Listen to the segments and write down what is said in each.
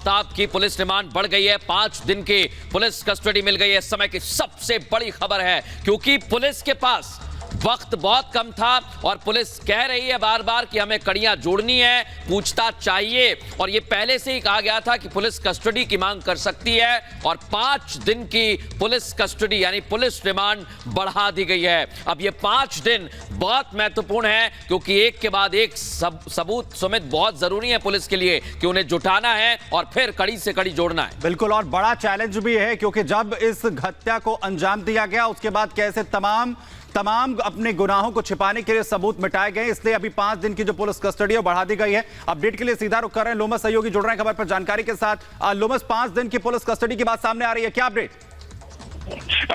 आफ्ताब की police remand बढ़ गई है। 5 दिन की पुलिस कस्टडी मिल गई है। इस समय की सबसे बड़ी खबर है, क्योंकि पुलिस के पास वक्त बहुत कम था और पुलिस कह रही है बार बार कि हमें कड़ियां जोड़नी है, पूछताछ चाहिए, और ये पहले से ही कहा गया था कि पुलिस कस्टडी की मांग कर सकती है और 5 दिन की पुलिस कस्टडी यानी पुलिस रिमांड बढ़ा दी गई है। अब ये 5 दिन बहुत महत्वपूर्ण है, क्योंकि एक के बाद एक सबूत सुमित बहुत जरूरी है पुलिस के लिए कि उन्हें जुटाना है और फिर कड़ी से कड़ी जोड़ना है। बिल्कुल, और बड़ा चैलेंज भी है, क्योंकि जब इस हत्या को अंजाम दिया गया उसके बाद कैसे तमाम अपने गुनाहों को छिपाने के लिए सबूत मिटाए गए, इसलिए अभी 5 दिन की जो पुलिस कस्टडी है बढ़ा दी गई है। अपडेट के लिए सीधा रुख कर रहे हैं लोमस सहयोगी, जुड़ रहे हैं खबर पर जानकारी के साथ। लोमस, 5 दिन की पुलिस कस्टडी की बात सामने आ रही है, क्या अपडेट?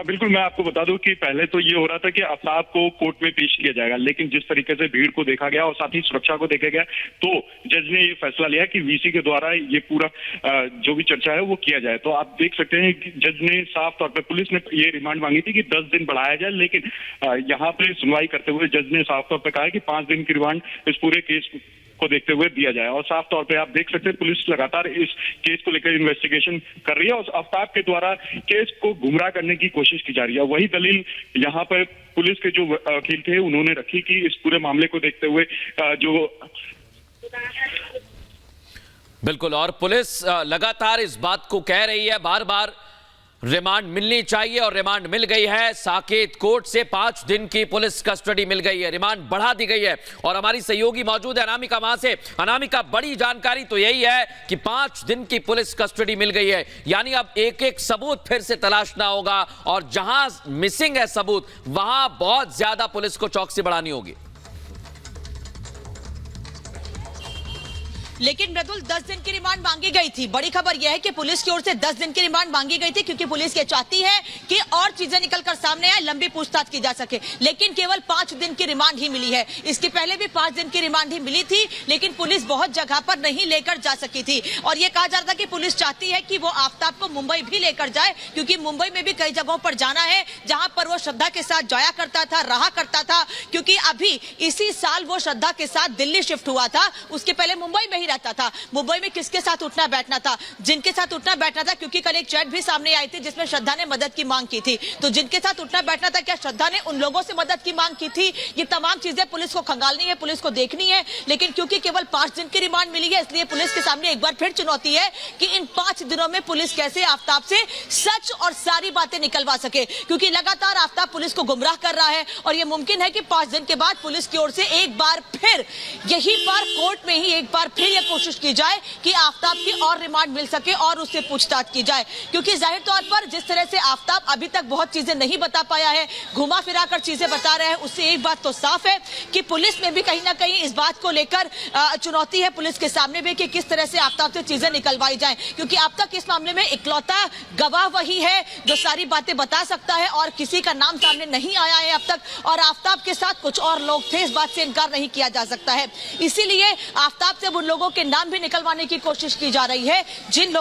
बिल्कुल, मैं आपको बता दूं कि पहले तो ये हो रहा था कि आफ्ताब को कोर्ट में पेश किया जाएगा, लेकिन जिस तरीके से भीड़ को देखा गया और साथ ही सुरक्षा को देखा गया, तो जज ने ये फैसला लिया कि वीसी के द्वारा ये पूरा जो भी चर्चा है वो किया जाए। तो आप देख सकते हैं कि जज ने साफ तौर पर, पुलिस ने ये रिमांड मांगी थी कि 10 दिन बढ़ाया जाए, लेकिन यहाँ पे सुनवाई करते हुए जज ने साफ तौर पर कहा कि 5 दिन की रिमांड इस पूरे केस को देखते हुए दिया जाए। और साफ तौर पे आप देख सकते हैं पुलिस लगातार इस केस को लेकर इन्वेस्टिगेशन कर रही है और आफ्ताब के द्वारा केस को गुमराह करने की कोशिश की जा रही है। वही दलील यहाँ पर पुलिस के जो वकील थे उन्होंने रखी कि इस पूरे मामले को देखते हुए जो बिल्कुल, और पुलिस लगातार इस बात को कह रही है बार बार रिमांड मिलनी चाहिए और रिमांड मिल गई है। साकेत कोर्ट से 5 दिन की पुलिस कस्टडी मिल गई है, रिमांड बढ़ा दी गई है। और हमारी सहयोगी मौजूद है अनामिका, वहां से। अनामिका, बड़ी जानकारी तो यही है कि 5 दिन की पुलिस कस्टडी मिल गई है, यानी अब एक एक सबूत फिर से तलाशना होगा और जहां मिसिंग है सबूत वहां बहुत ज्यादा पुलिस को चौकसी बढ़ानी होगी। लेकिन मृदुल, 10 दिन की रिमांड मांगी गई थी। बड़ी खबर यह है कि पुलिस की ओर से 10 दिन की रिमांड मांगी गई थी, क्योंकि पुलिस ये चाहती है कि और चीजें निकलकर सामने आए, लंबी पूछताछ की जा सके। लेकिन केवल 5 दिन की रिमांड ही मिली है। इसके पहले भी 5 दिन की रिमांड ही मिली थी, लेकिन पुलिस बहुत जगह पर नहीं लेकर जा सकी थी। और ये कहा जा रहा था कि पुलिस चाहती है कि वो आफ्ताब को मुंबई भी लेकर जाए, क्योंकि मुंबई में भी कई जगहों पर जाना है जहां पर वो श्रद्धा के साथ जाया करता था, रहा करता था। क्योंकि अभी इसी साल वो श्रद्धा के साथ दिल्ली शिफ्ट हुआ था, उसके पहले मुंबई में ही रहता था। मुंबई में किसके साथ उठना बैठना था? जिनके साथ उठना बैठना था, क्योंकि कल एक चैट भी सामने आई थी जिसमें श्रद्धा ने मदद की मांग की थी। तो जिनके साथ उठना बैठना था, क्या श्रद्धा ने उन लोगों से मदद की मांग की थी? ये तमाम चीजें पुलिस को खंगालनी है, पुलिस को देखनी है। लेकिन क्योंकि केवल 5 दिन की रिमांड मिली है, इसलिए पुलिस के सामने एक बार फिर चुनौती है कि इन 5 दिनों में पुलिस कैसे आफ्ताब से सच और सारी बातें निकलवा सके, क्योंकि लगातार आफ्ताब पुलिस को गुमराह कर रहा है। और यह मुमकिन है कि 5 दिन के बाद पुलिस की ओर से एक बार फिर यही बार कोर्ट में ही एक बार फिर यह कोशिश की जाए कि आफ्ताब की और रिमांड मिल सके और उससे पूछताछ की जाए। क्योंकि जाहिर तौर पर जिस तरह से आफ्ताब अभी तक बहुत चीजें नहीं बता पाया है, घुमा फिरा कर चीजें बता रहे हैं, उससे एक बात तो साफ है कि पुलिस में भी कहीं ना कहीं इस बात को लेकर चुनौती है पुलिस के सामने भी कि किस तरह से आफ्ताब से चीजें निकलवाई जाए। क्योंकि अब तक इस मामले में इकलौता गवाह वही है जो सारी बातें बता सकता है और किसी का नाम सामने नहीं आया है अब तक। और आफ्ताब के साथ कुछ और लोग थे, इस बात से इनकार नहीं किया जा सकता है। इसीलिए आफ्ताब से उन लोगों के नाम भी निकलवाने की कोशिश की जा रही है जिन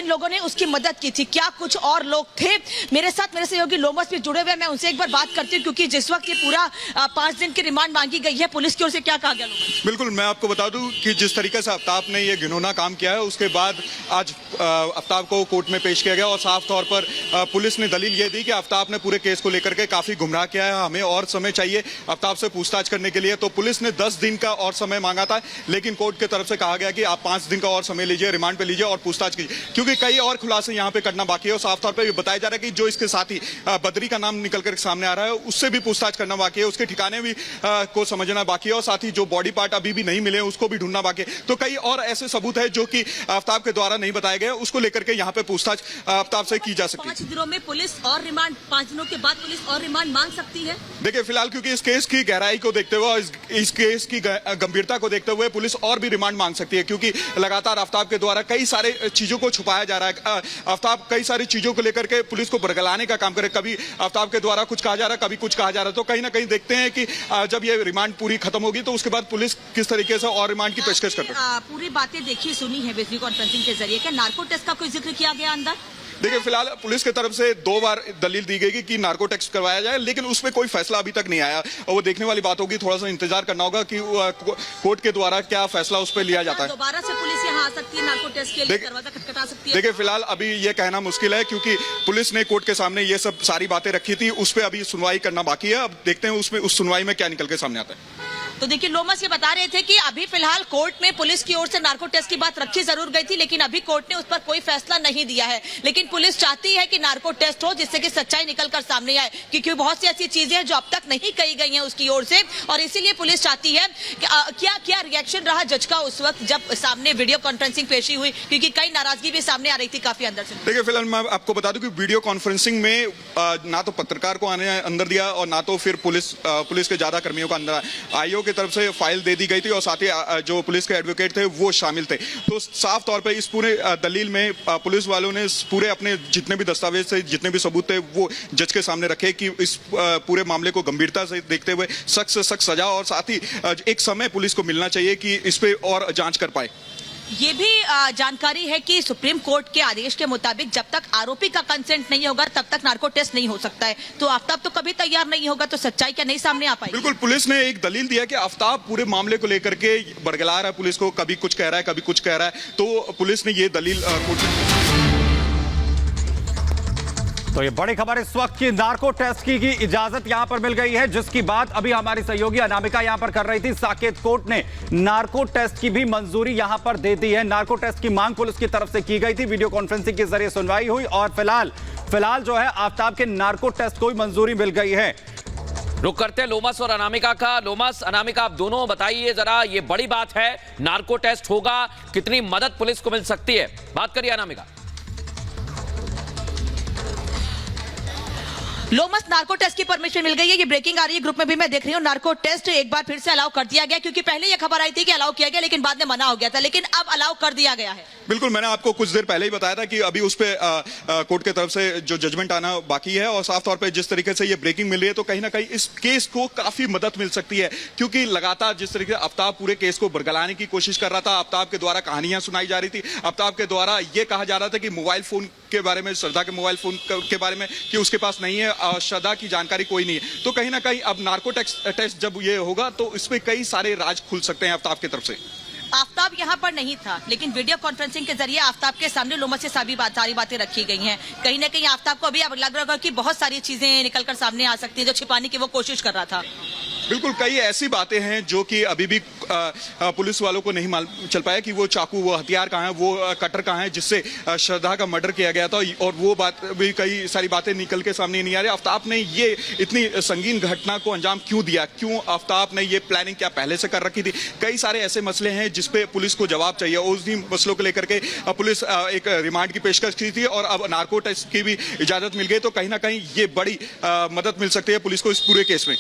लोगों ने उसकी मदद की थी। क्या कुछ और लोग थे? मेरे साथ मेरे सहयोगी लोमस भी जुड़े हुए, मैं उनसे एक बार बात करती हूँ, क्योंकि जिस वक्त ये पूरा 5 दिन की रिमांड मांगी गई है, पुलिस की ओर से क्या कहा गया? बिल्कुल, मैं आपको बता दूं कि जिस तरीके से आफ्ताब ने ये घिनौना काम किया है, उसके बाद आज आफ्ताब को कोर्ट में पेश किया गया और साफ तौर पर पुलिस ने दलील ये दी कि आफ्ताब ने पूरे केस को लेकर के काफी गुमराह किया है, हमें और समय चाहिए आफ्ताब से पूछताछ करने के लिए। तो पुलिस ने 10 दिन का और समय मांगा था, लेकिन कोर्ट की तरफ से कहा गया कि आप 5 दिन का और समय लीजिए, रिमांड पे लीजिए और पूछताछ कीजिए, क्योंकि कई और खुलासे यहाँ पे करना बाकी है। और साफ तौर पे बताया जा रहा है कि जो इसके साथी बद्री का नाम निकल कर सामने आ रहा है, उससे भी पूछताछ करना बाकी है, उसके ठिकाने भी को समझना बाकी है, और साथ ही जो बॉडी पार्ट अभी भी नहीं मिले उसको भी ढूंढना बाकी है। तो कई और ऐसे सबूत है जो कि आफ्ताब के द्वारा नहीं बताए गए, उसको लेकर के यहाँ पे पूछताछ आफ्ताब से की जा सकती है। 5 दिनों में पुलिस और रिमांड, 5 दिनों के बाद पुलिस और रिमांड मांग सकती है। देखिए, फिलहाल क्योंकि इस केस की गहराई को देखते हुए और इस केस की गंभीरता को देखते हुए पुलिस और भी रिमांड मांग सकती है, क्योंकि लगातार आफ्ताब के द्वारा कई सारे चीजों को छुपाया जा रहा है। आफ्ताब कई सारी चीजों को लेकर के पुलिस को बरगलाने का काम करे, कभी आफ्ताब के द्वारा कुछ कहा जा रहा है, कभी कुछ कहा जा रहा है। तो कहीं ना कहीं देखते हैं कि जब ये रिमांड पूरी खत्म होगी तो उसके बाद पुलिस किस तरीके से और रिमांड की पेशकश करती है। पूरी बातें देखी सुनी है वीडियो कॉन्फ्रेंसिंग के जरिए, क्या नार्को टेस्ट का कोई जिक्र किया गया अंदर? देखिए फिलहाल पुलिस की तरफ से 2 बार दलील दी गई कि नार्को टेस्ट करवाया जाए, लेकिन उसमें कोई फैसला अभी तक नहीं आया और वो देखने वाली बात होगी। थोड़ा सा इंतजार करना होगा कि कोर्ट के द्वारा क्या फैसला उस पर लिया जाता है। दोबारा से पुलिस यहाँ आ सकती है, नार्को टेस्ट के लिए दरवाजा खटखटा सकती है। देखिए फिलहाल अभी ये कहना मुश्किल है, क्योंकि पुलिस ने कोर्ट के सामने ये सब सारी बातें रखी थी, उस पर अभी सुनवाई करना बाकी है। अब देखते हैं उसमें उस सुनवाई में क्या निकल के सामने आता है। तो देखिए लोमस ये बता रहे थे कि अभी फिलहाल कोर्ट में पुलिस की ओर से नार्को टेस्ट की बात रखी जरूर गई थी, लेकिन अभी कोर्ट ने उस पर कोई फैसला नहीं दिया है। लेकिन पुलिस चाहती है कि नार्को टेस्ट हो, जिससे कि सच्चाई निकलकर सामने आए, क्योंकि बहुत सी ऐसी चीजें हैं जो अब तक नहीं कही गई हैं उसकी ओर से, और इसीलिए पुलिस चाहती है कि क्या रिएक्शन रहा जज का उस वक्त जब सामने वीडियो कॉन्फ्रेंसिंग पेशी हुई, क्योंकि कई नाराजगी भी सामने आ रही थी काफी अंदर से। देखिए फिलहाल मैं आपको बता दूं कि वीडियो कॉन्फ्रेंसिंग में ना तो पत्रकार को आने अंदर दिया और ना तो फिर पुलिस के ज्यादा कर्मियों को अंदर। आईओ की तरफ से फाइल दे दी गई थी और साथ ही जो पुलिस के एडवोकेट थे वो शामिल थे। तो साफ तौर पे इस पूरे दलील में पुलिस वालों ने पूरे अपने जितने भी दस्तावेज थे, जितने भी सबूत थे, वो जज के सामने रखे कि इस पूरे मामले को गंभीरता से देखते हुए सख्त से सख्त सजा और साथ ही एक समय पुलिस को मिलना चाहिए कि इस पे और जांच कर पाए। ये भी जानकारी है कि सुप्रीम कोर्ट के आदेश के मुताबिक जब तक आरोपी का कंसेंट नहीं होगा तब तक नार्को टेस्ट नहीं हो सकता है। तो आफ्ताब तो कभी तैयार नहीं होगा, तो सच्चाई क्या नहीं सामने आ पाएगी? बिल्कुल, पुलिस ने एक दलील दिया कि आफ्ताब पूरे मामले को लेकर के बरगला रहा है पुलिस को, कभी कुछ कह रहा है कभी कुछ कह रहा है। तो पुलिस ने ये दलील तो ये बड़ी खबर इस वक्त की, नार्को टेस्ट की इजाजत यहां पर मिल गई है, जिसकी बात अभी हमारी सहयोगी अनामिका यहां पर कर रही थी। साकेत कोर्ट ने नार्को टेस्ट की भी मंजूरी यहां पर दे दी है। नार्को टेस्ट की मांग पुलिस की तरफ से की गई थी, वीडियो कॉन्फ्रेंसिंग के जरिए सुनवाई हुई और फिलहाल जो है आफ्ताब के नार्को टेस्ट को भी मंजूरी मिल गई है। रुक करते हैं लोमस और अनामिका का। लोमस, अनामिका, आप दोनों बताइए जरा, ये बड़ी बात है, नार्को टेस्ट होगा, कितनी मदद पुलिस को मिल सकती है? बात करिए अनामिका। लोमस, नार्को टेस्ट की परमिशन मिल गई है, ये ब्रेकिंग आ रही है, ग्रुप में भी मैं देख रही हूँ। नार्को टेस्ट एक बार फिर से अलाउ कर दिया गया, क्योंकि पहले ये खबर आई थी कि अलाउ किया गया लेकिन बाद में मना हो गया था, लेकिन अब अलाउ कर दिया गया है। बिल्कुल, मैंने आपको कुछ देर पहले ही बताया था कि अभी उस पे कोर्ट की तरफ से जो जजमेंट आना बाकी है और साफ तौर पे जिस तरीके से ये ब्रेकिंग मिल रही है तो कहीं ना कहीं इस केस को काफी मदद मिल सकती है, क्योंकि लगातार जिस तरीके से आफ्ताब पूरे केस को बरगलाने की कोशिश कर रहा था, आफ्ताब के द्वारा कहानियां सुनाई जा रही थी, आफ्ताब के द्वारा ये कहा जा रहा था कि मोबाइल फोन के बारे में, श्रद्धा के मोबाइल फोन के बारे में कि उसके पास नहीं है, श्रद्धा की जानकारी कोई नहीं है। तो कहीं ना कहीं अब नार्को टेस्ट जब ये होगा तो इसमें कई सारे राज खुल सकते हैं आफ्ताब की तरफ से। आफ्ताब यहाँ पर नहीं था, लेकिन वीडियो कॉन्फ्रेंसिंग के जरिए आफ्ताब के सामने लोमस से सारी बातें रखी गई हैं। कहीं ना कहीं आफ्ताब को अभी अब लग रहा होगा कि बहुत सारी चीजें निकलकर सामने आ सकती हैं जो छिपाने की वो कोशिश कर रहा था। बिल्कुल, कई ऐसी बातें हैं जो कि अभी भी पुलिस वालों को नहीं मालूम चल पाया कि वो चाकू, वो हथियार कहाँ है, वो कटर कहाँ है जिससे श्रद्धा का मर्डर किया गया था, और वो बात भी, कई सारी बातें निकल के सामने नहीं आ रही। आफ्ताब ने ये इतनी संगीन घटना को अंजाम क्यों दिया, क्यों आफ्ताब ने ये प्लानिंग क्या पहले से कर रखी थी? कई सारे ऐसे मसले हैं जिसपे पुलिस को जवाब चाहिए। उस दिन मसलों को लेकर के पुलिस एक रिमांड की पेशकश की थी और अब नार्को टेस्ट की भी इजाजत मिल गई, तो कहीं ना कहीं ये बड़ी मदद मिल सकती है पुलिस को इस पूरे केस में।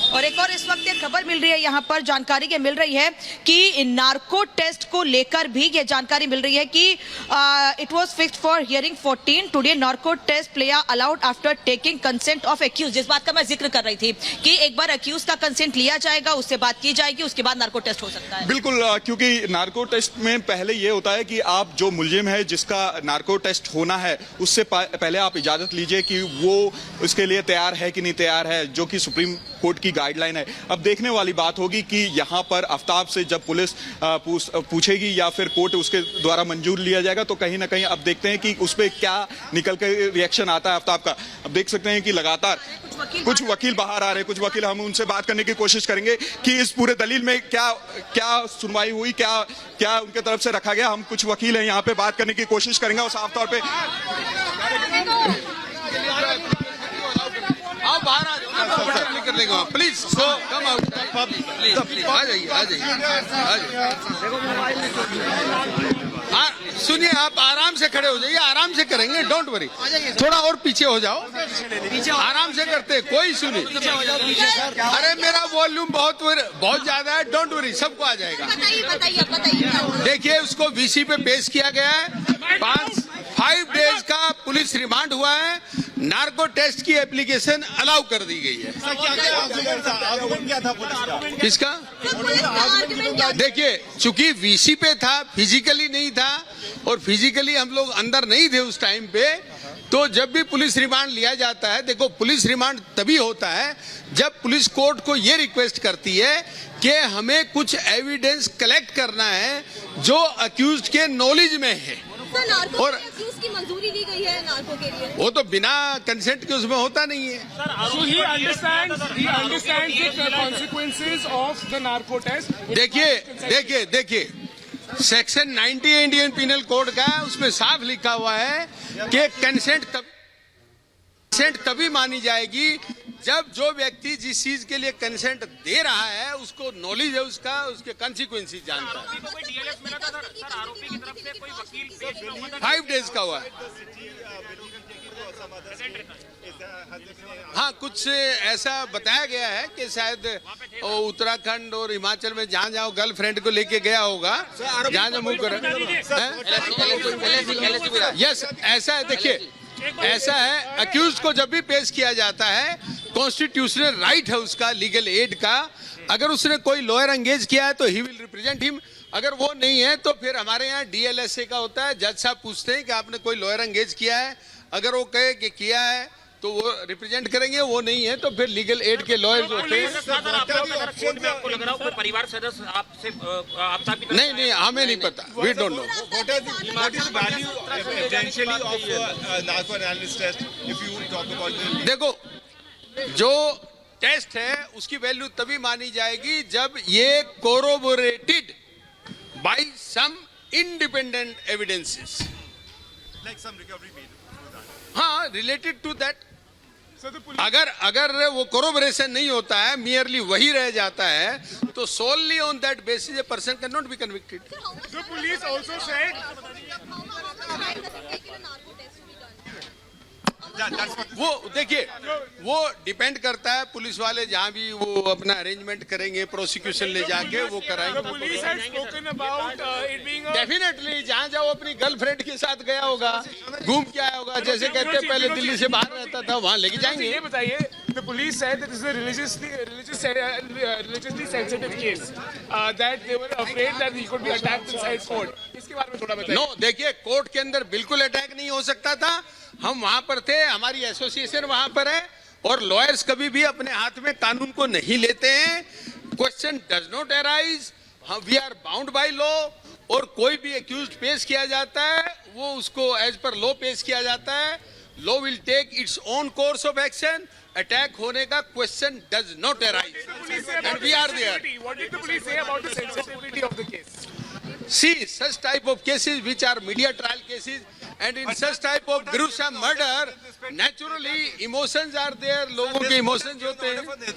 और एक और इस वक्त एक खबर मिल रही है, यहाँ पर जानकारी ये मिल रही है कि नार्को टेस्ट को लेकर भी ये जानकारी मिल रही है कि it was fixed for hearing 14 today, narco test play allowed after taking consent of accused. जिस बात का मैं जिक्र कर रही थी कि एक बार एक्यूज का कंसेंट लिया जाएगा, उससे बात की जाएगी, उसके बाद नार्को टेस्ट हो सकता है। बिल्कुल, क्योंकि नार्को टेस्ट में पहले ये होता है कि आप जो मुलजिम है जिसका नार्को टेस्ट होना है उससे पहले आप इजाजत लीजिए कि वो उसके लिए तैयार है कि नहीं तैयार है, जो कि सुप्रीम कोर्ट की गाइडलाइन है। अब देखने वाली बात होगी कि यहाँ पर आफ्ताब से जब पुलिस पूछेगी या फिर कोर्ट उसके द्वारा मंजूर लिया जाएगा, तो कहीं ना कहीं अब देखते हैं कि उस पर क्या निकल कर रिएक्शन आता है आफ्ताब का। अब देख सकते हैं कि लगातार कुछ वकील बाहर आ रहे हैं, कुछ वकील, हम उनसे बात करने की कोशिश करेंगे कि इस पूरे दलील में क्या सुनवाई हुई, क्या उनके तरफ से रखा गया। हम कुछ वकील हैं यहाँ पे, बात करने की कोशिश करेंगे और साफ तौर पे आप बाहर आ जाओ, निकल लेंगे प्लीज, कम आउट, आ जाइए। सुनिए, आप आराम से खड़े हो जाइए, आराम से करेंगे, डोंट वरी। थोड़ा और पीछे हो जाओ, आराम से करते, कोई सुनिए। अरे मेरा वॉल्यूम बहुत ज्यादा है, डोंट वरी, सबको आ जाएगा। बताइए। देखिए, उसको वीसी पे पेश किया गया है, 5 डेज का पुलिस रिमांड हुआ है, नार्को टेस्ट की एप्लीकेशन अलाउ कर दी गई है। किसका? देखिए, चूंकि वीसी पे था, फिजिकली नहीं था, और फिजिकली हम लोग अंदर नहीं थे उस टाइम पे। तो जब भी पुलिस रिमांड लिया जाता है, देखो पुलिस रिमांड तभी होता है जब पुलिस कोर्ट को ये रिक्वेस्ट करती है कि हमें कुछ एविडेंस कलेक्ट करना है जो अक्यूज्ड के नॉलेज में है। और की मंजूरी दी गई है नार्को के लिए, वो तो बिना कंसेंट के उसमें होता नहीं है। So he understands the consequences of the narco test. देखिए सेक्शन 90 इंडियन पिनल कोड का, उसमें साफ लिखा हुआ है कि कंसेंट तभी मानी जाएगी जब जो व्यक्ति जिस चीज के लिए कंसेंट दे रहा है उसको नॉलेज है, उसके कॉन्सिक्वेंसेस जानता है। 5 डेज का हुआ है। हाँ, कुछ ऐसा बताया गया है कि शायद उत्तराखंड और हिमाचल में जहाँ जहाँ गर्लफ्रेंड को लेके गया होगा, जहाँ जहाँ मूव कर। यस, ऐसा है। देखिए ऐसा है, अक्यूज को जब भी पेश किया जाता है, कॉन्स्टिट्यूशनल राइट है उसका लीगल एड का। अगर उसने कोई लॉयर एंगेज किया है तो ही विल रिप्रेजेंट हिम। अगर वो नहीं है तो फिर हमारे यहाँ DLSA का होता है, जज साहब पूछते हैं कि आपने कोई लॉयर एंगेज किया है। अगर वो कहे कि किया है तो वो रिप्रेजेंट करेंगे, वो नहीं है तो फिर लीगल एड के लॉयर्स होते हैं। परिवार सदस्य आपसे नहीं, हमें नहीं पता, वी डोंट नो। देखो, जो टेस्ट है उसकी वैल्यू तभी मानी जाएगी जब ये कोरोबोरेटेड बाय सम इंडिपेंडेंट एविडेंसेस, हाँ, रिलेटेड टू दैट। अगर वो कोरोबोरेशन नहीं होता है, मियरली वही रह जाता है, तो solely on that basis a person can not be convicted. The police also said वो देखिए, वो डिपेंड करता है, पुलिस वाले जहाँ भी वो अपना अरेंजमेंट करेंगे, प्रोसिक्यूशन ले जाके वो कराएंगे। police had spoken about it being a definitely जहाँ जहाँ वो अपनी गर्लफ्रेंड के साथ गया होगा, घूम के आया होगा, जैसे कहते हैं पहले दिल्ली से बाहर रहता था, वहाँ लेके जाएंगे। ये बताइए, the police said that this is a religiously sensitive case, that they were afraid that he could be attacked inside court. इसके बारे में थोड़ा बताइए। नो, देखिए कोर्ट के अंदर बिल्कुल अटैक नहीं हो सकता था। हम वहां पर थे, हमारी एसोसिएशन वहां पर है, और लॉयर्स कभी भी अपने हाथ में कानून को नहीं लेते हैं। Question does not arise, we are bound by law. और कोई भी एक्यूज्ड पेश किया जाता है, वो उसको एज पर लॉ पेश किया जाता है। Law will take its own course of action. Attack होने का question does not arise, and we are there. What did the police say about the sensitivity of the case? See, such type of cases which are media trial cases, and in such type of gruesome murder, naturally emotions are there, लोगों के emotions होते हैं।